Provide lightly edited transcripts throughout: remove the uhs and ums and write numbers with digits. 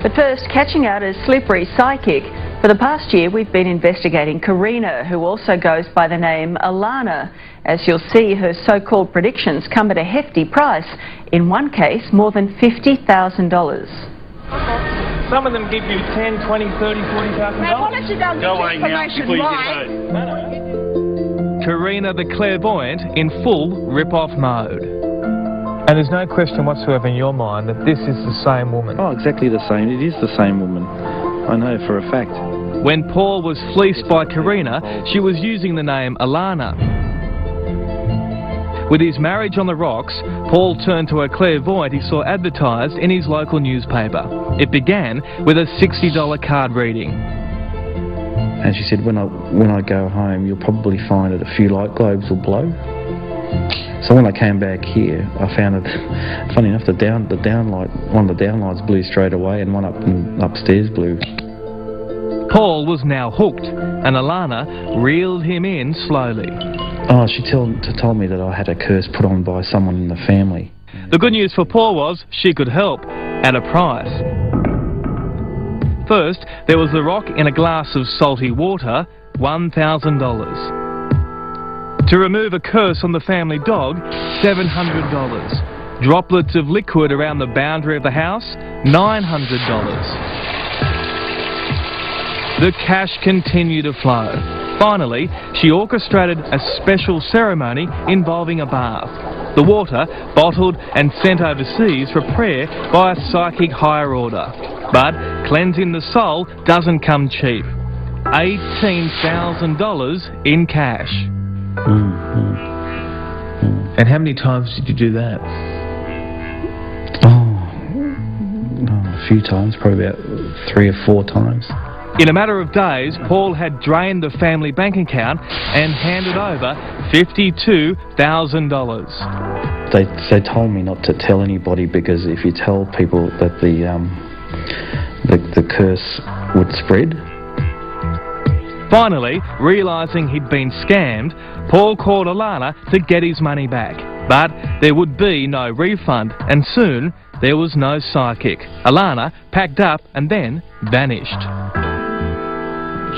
But first, catching out a slippery psychic. For the past year, we've been investigating Karina, who also goes by the name Alana. As you'll see, her so-called predictions come at a hefty price. In one case, more than $50,000. Some of them give you 10, 20, 30, $40,000. Now, why don't you go and get away now before you get paid. Karina the Clairvoyant in full rip-off mode. And there's no question whatsoever in your mind that this is the same woman. Oh, exactly the same. It is the same woman. I know for a fact. When Paul was fleeced by Karina, she was using the name Alana. With his marriage on the rocks, Paul turned to a clairvoyant he saw advertised in his local newspaper. It began with a $60 card reading. And she said, when I go home, you'll probably find that a few light globes will blow. So when I came back here, I found it, funny enough, one of the downlights blew straight away and one upstairs blew. Paul was now hooked, and Alana reeled him in slowly. Oh, she told me that I had a curse put on by someone in the family. The good news for Paul was she could help, at a price. First, there was the rock in a glass of salty water, $1,000. To remove a curse on the family dog, $700. Droplets of liquid around the boundary of the house, $900. The cash continued to flow. Finally, she orchestrated a special ceremony involving a bath. The water bottled and sent overseas for prayer by a psychic higher order. But cleansing the soul doesn't come cheap. $18,000 in cash. And how many times did you do that? A few times, probably about 3 or 4 times. In a matter of days, Paul had drained the family bank account and handed over $52,000. They told me not to tell anybody because if you tell people that the curse would spread. Finally, realising he'd been scammed, Paul called Alana to get his money back. But there would be no refund, and soon there was no psychic. Alana packed up and then vanished.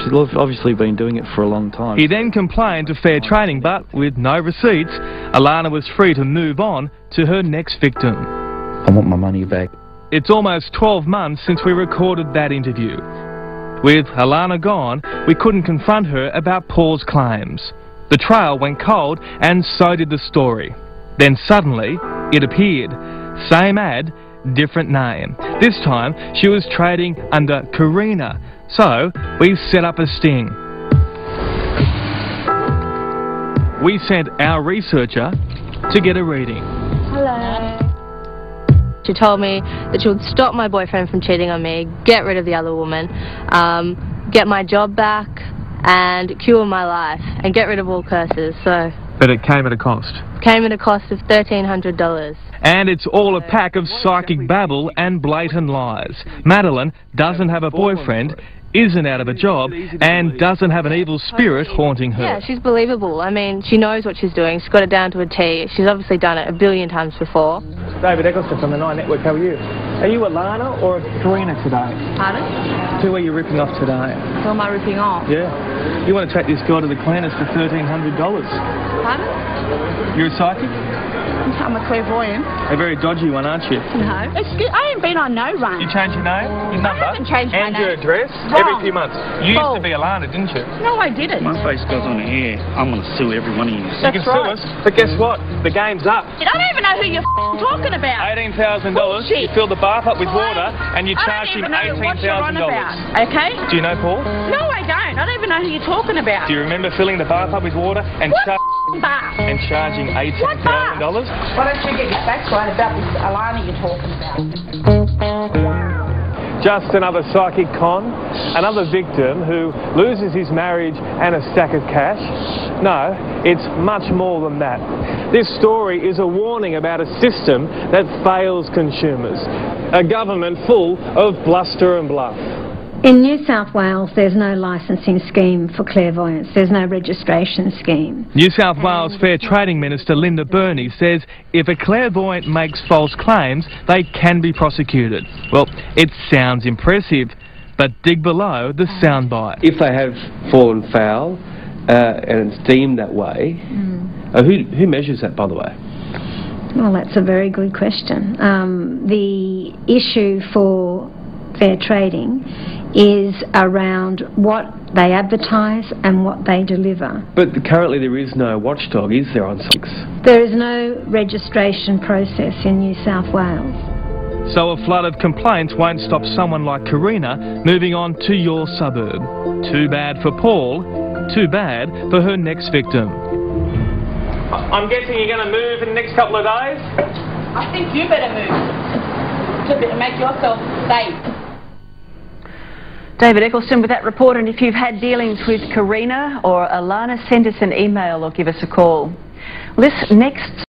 She's obviously been doing it for a long time. He then complained to Fair Trading, but with no receipts, Alana was free to move on to her next victim. I want my money back. It's almost 12 months since we recorded that interview. With Alana gone, we couldn't confront her about Paul's claims. The trail went cold, and so did the story. Then suddenly, it appeared. Same ad, different name. This time, she was trading under Karina. So, we set up a sting. We sent our researcher to get a reading. Hello. She told me that she would stop my boyfriend from cheating on me, get rid of the other woman, get my job back, and cure my life, and get rid of all curses, so... But it came at a cost. Came at a cost of $1,300. And it's all a pack of psychic babble and blatant lies. Madeline doesn't have a boyfriend, isn't out of a job, and doesn't have an evil spirit haunting her. Yeah, she's believable. I mean, she knows what she's doing. She's got it down to a T. She's obviously done it a billion times before. David Eccleston from the Nine Network, how are you? Are you Alana or Karina today? Pardon? Who are you ripping off today? Who am I ripping off? Yeah. You want to take this girl to the cleaners for $1,300. Pardon? You're a psychic? I'm a clairvoyant. A very dodgy one, aren't you? No. Excuse, I ain't been on no run. You changed your name? Your number? I haven't changed my and name. your address? Wrong. Every few months. You used to False. be Alana, didn't you? No, I didn't. My face goes on the air. I'm going to sue every one of you. You can sue us, but guess what? The game's up. I don't even know who you're talking about. $18,000. You Bullshit. fill the bath up with water and you charge him I don't even know what you're on about, $18,000. okay? Do you know Paul? No, I don't. I don't even know who you're talking about. Do you remember filling the bath up with water and What bath? charging What bath? $18,000? Why don't you get your facts right about this Alana you're talking about? Just another psychic con, another victim who loses his marriage and a stack of cash. No, it's much more than that. This story is a warning about a system that fails consumers, a government full of bluster and bluff. In New South Wales, there's no licensing scheme for clairvoyance. There's no registration scheme. New South Wales Fair Trading Minister Linda Burney says if a clairvoyant makes false claims, they can be prosecuted. Well, it sounds impressive, but dig below the soundbite. If they have fallen foul and it's deemed that way, who measures that, by the way? Well, that's a very good question. The issue for fair trading is around what they advertise and what they deliver. But currently there is no watchdog, is there, on sex? There is no registration process in New South Wales. So a flood of complaints won't stop someone like Karina moving on to your suburb. Too bad for Paul, too bad for her next victim. I'm guessing you're going to move in the next couple of days? I think you better move to make yourself safe. David Eccleston with that report, and if you've had dealings with Karina or Alana, send us an email or give us a call. This next